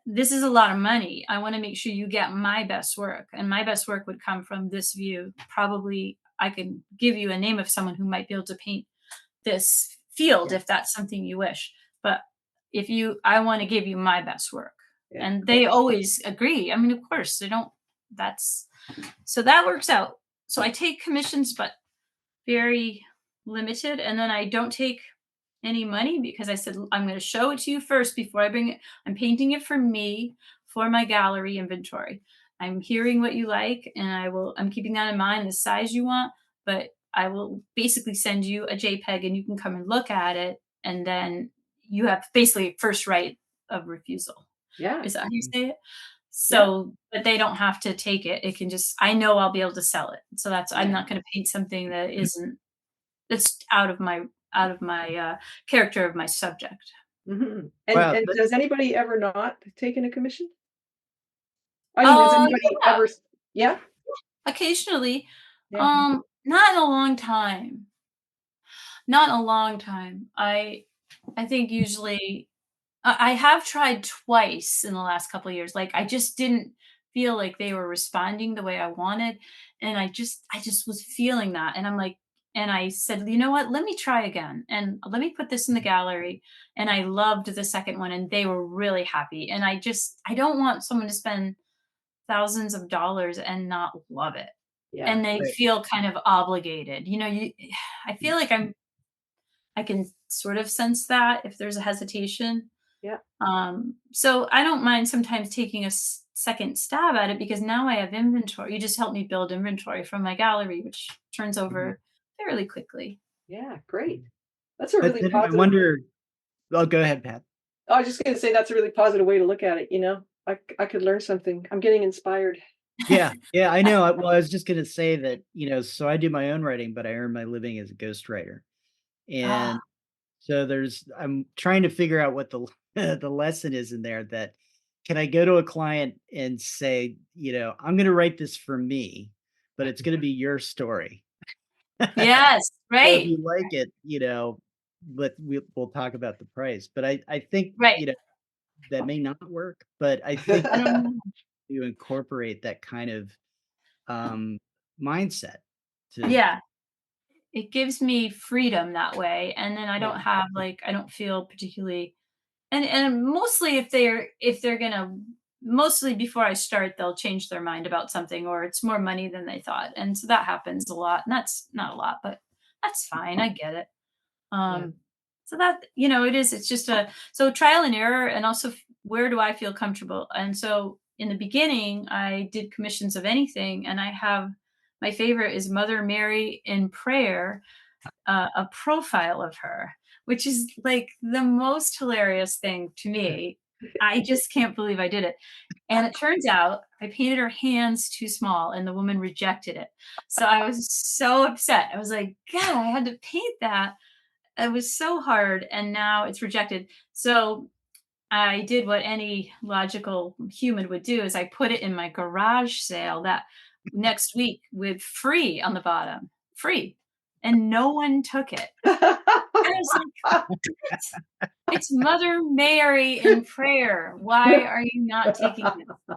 this is a lot of money. I want to make sure you get my best work. And my best work would come from this view. Probably I can give you a name of someone who might be able to paint this field if that's something you wish. But I want to give you my best work. And they always agree. I mean, of course, they don't, so that works out. So I take commissions, but very limited. And then I don't take any money because I said, I'm going to show it to you first before I bring it. I'm painting it for me, for my gallery inventory. I'm hearing what you like, and I'm keeping that in mind, the size you want, but I will basically send you a JPEG and you can come and look at it. And then you have basically first right of refusal. Yeah. Is that how you say it? So, but they don't have to take it. It can just, I know I'll be able to sell it. So I'm not going to paint something that's out of my character of my subject. And Wow, and that- does anybody ever not taken a commission? I mean, has anybody Yeah, ever? Yeah. occasionally. Yeah. Not in a long time. Not in a long time. I think usually I have tried twice in the last couple of years. Like, I just didn't feel like they were responding the way I wanted, and I just was feeling that, and I'm like, and I said, you know what? Let me try again, and let me put this in the gallery. And I loved the second one, and they were really happy. And I don't want someone to spend thousands of dollars and not love it, Yeah. and they Right. feel kind of obligated. I feel like I can sort of sense that if there's a hesitation. Yeah. So I don't mind sometimes taking a second stab at it, because now I have inventory. You just helped me build inventory from my gallery, which turns over fairly quickly. Yeah. Great. That's a But really then I positive. wonder. Oh, go ahead, Pat. I was just going to say that's a really positive way to look at it. I could learn something. I'm getting inspired. Yeah, I know. Well, I was just going to say that, so I do my own writing, but I earn my living as a ghostwriter. Ah, And so I'm trying to figure out what the the lesson is in there. That can I go to a client and say, I'm going to write this for me, but it's going to be your story. yes, So if right, you like it, we'll talk about the price. But I think, right. that may not work. But I think I don't know. you incorporate that kind of mindset to Yeah, it gives me freedom that way, and then I don't have I don't feel particularly. And mostly if they're gonna, mostly before I start, they'll change their mind about something, or it's more money than they thought. And so that happens a lot. And that's not a lot, but that's fine. I get it. Yeah. So that, it's just so trial and error, and also where do I feel comfortable? And so in the beginning, I did commissions of anything, and I have, my favorite is Mother Mary in prayer, a profile of her, which is like the most hilarious thing to me. I just can't believe I did it. And it turns out I painted her hands too small, and the woman rejected it. So I was so upset. I was like, God, I had to paint that. It was so hard, and now it's rejected. So I did what any logical human would do, is I put it in my garage sale that next week with free on the bottom. Free. And no one took it. I was like, "What? It's Mother Mary in prayer. Why are you not taking it?"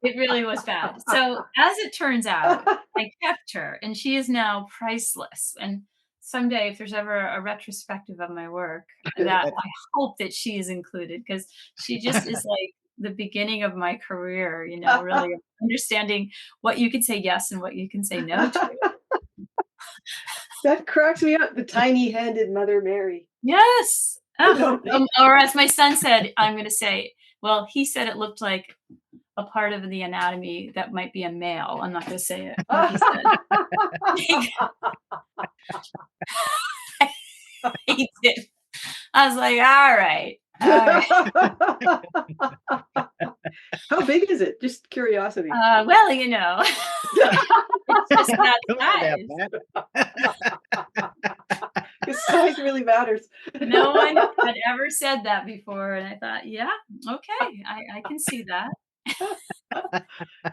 It really was bad. So, as it turns out, I kept her, and she is now priceless. And someday, if there's ever a retrospective of my work, that I hope that she is included, because she just is like the beginning of my career, really understanding what you can say yes and what you can say no to. That cracks me up. The tiny-handed Mother Mary. Yes. No. Or as my son said, I'm going to say, well, he said it looked like a part of the anatomy that might be a male. I'm not going to say it. What he said. He did. I was like, all right. All right. How big is it? Just curiosity. Well, you know, it's just that Come on now, size. Pat. Because size really matters. No one had ever said that before, and I thought, yeah, okay, I can see that.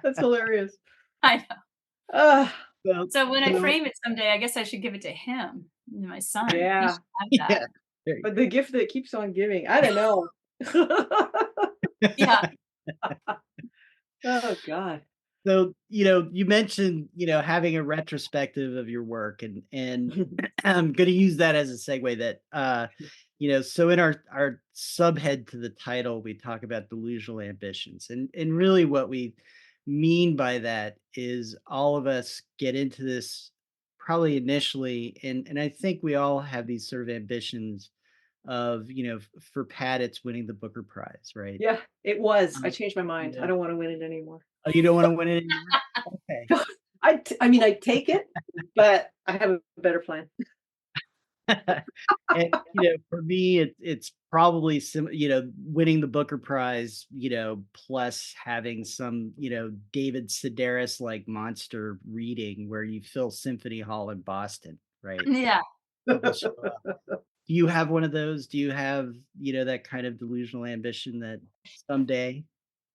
That's hilarious. I know. Uh, Well, So when I so frame it someday, I guess I should give it to him, my son. He yeah, should have that. yeah, there you but the gift that keeps on giving, I don't know. Yeah. Oh God. So, you mentioned, having a retrospective of your work and I'm going to use that as a segue that, so in our subhead to the title, we talk about delusional ambitions and really what we mean by that is all of us get into this probably initially. And I think we all have these sort of ambitions of, for Pat, it's winning the Booker Prize, right? Yeah, it was. I Um, changed my mind. I yeah. don't want to win it anymore. Oh, you don't want to win it anymore? Okay. I mean, I take it, but I have a better plan. And, for me, it's probably winning the Booker Prize, plus having some, David Sedaris like monster reading where you fill Symphony Hall in Boston, right? Yeah. People show up. Do you have one of those? Do you have, that kind of delusional ambition that someday?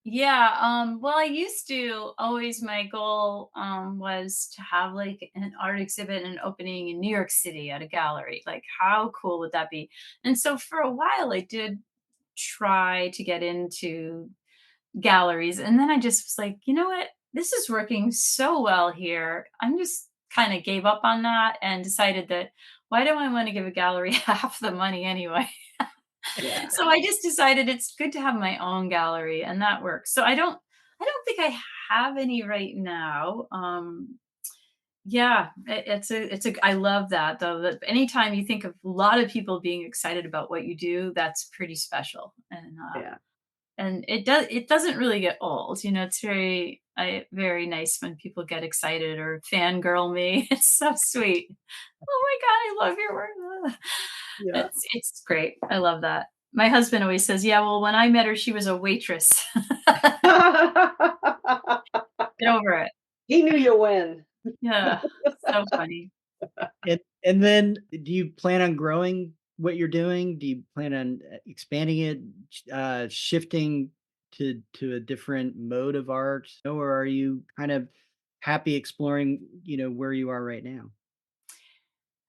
Yeah, well, I used to always my goal was to have like an art exhibit and opening in New York City at a gallery. Like, how cool would that be? And so for a while, I did try to get into galleries, and then I just was like, you know what? This is working so well here. I'm just kind of gave up on that and decided that why do I want to give a gallery half the money anyway? Yeah. So I just decided it's good to have my own gallery and that works. So I don't think I have any right now. Yeah, I love that though. That anytime you think of a lot of people being excited about what you do, that's pretty special. Yeah. And it doesn't really get old. It's very nice when people get excited or fangirl me. It's so sweet. Oh my god, I love your work. Yeah. It's great. I love that. My husband always says, "Yeah, well, when I met her, she was a waitress." Get over it. He knew you when. Yeah, so funny. And then do you plan on growing what you're doing? Do you plan on expanding it, shifting to a different mode of art? Or are you kind of happy exploring, where you are right now?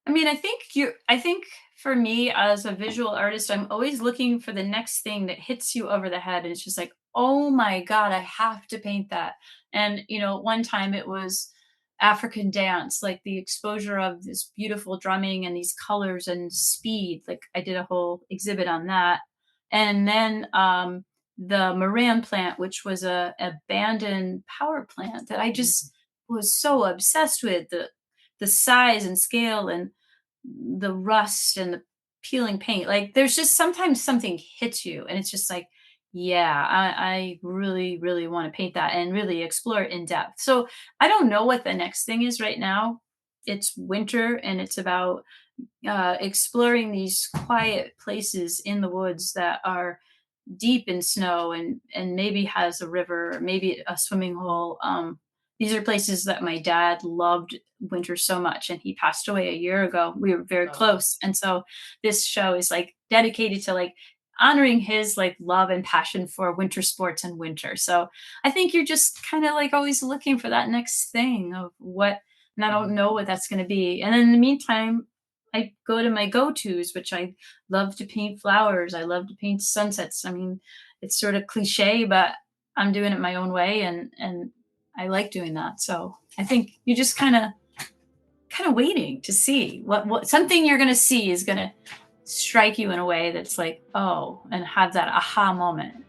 I mean, I think for me as a visual artist, I'm always looking for the next thing that hits you over the head. And it's just like, oh my God, I have to paint that. And, one time it was African dance, like the exposure of this beautiful drumming and these colors and speed. Like I did a whole exhibit on that. And then the Moran plant, which was a abandoned power plant that I just was so obsessed with the size and scale and the rust and the peeling paint. Like there's just sometimes something hits you and it's just like, yeah, I really, really want to paint that and really explore it in depth. So I don't know what the next thing is right now. It's winter and it's about exploring these quiet places in the woods that are deep in snow and maybe has a river, or maybe a swimming hole. These are places that my dad loved winter so much, and he passed away a year ago. We were very Oh, close, and so this show is like dedicated to like honoring his like love and passion for winter sports and winter. So I think you're just kind of like always looking for that next thing of what, and I don't know what that's going to be. And in the meantime, I go to my go-tos, which I love to paint flowers. I love to paint sunsets. I mean, it's sort of cliche, but I'm doing it my own way and I like doing that. So I think you just kind of waiting to see what something you're going to see is going to strike you in a way that's like, oh, and have that aha moment.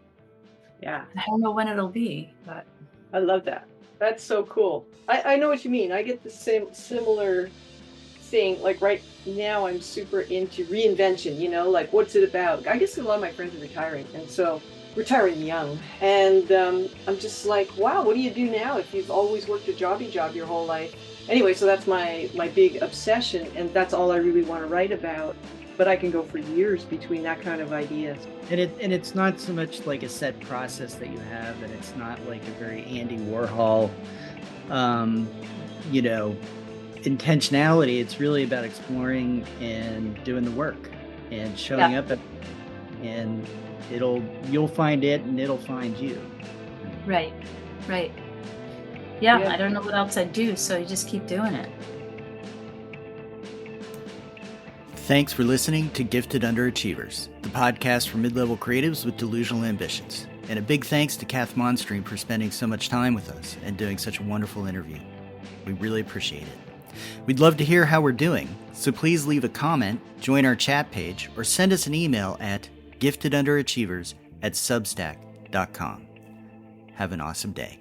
yeah. And I don't know when it'll be, but I love that. That's so cool. I know what you mean. I get the same similar thing. Like right now, I'm super into reinvention. Like what's it about? I guess a lot of my friends are retiring, and so retiring young. And I'm just like, wow, what do you do now if you've always worked a jobby job your whole life? Anyway, so that's my big obsession, and that's all I really want to write about. but I can go for years between that kind of idea. And it's not so much like a set process that you have, and it's not like a very Andy Warhol, you know, intentionality. It's really about exploring and doing the work and showing up, and you'll find it, and it'll find you. Right. Yeah, I don't know what else I'd do, so you just keep doing it. Thanks for listening to Gifted Underachievers, the podcast for mid-level creatives with delusional ambitions. And a big thanks to Kath Montstream for spending so much time with us and doing such a wonderful interview. We really appreciate it. We'd love to hear how we're doing, so please leave a comment, join our chat page, or send us an email at giftedunderachievers@substack.com. Have an awesome day.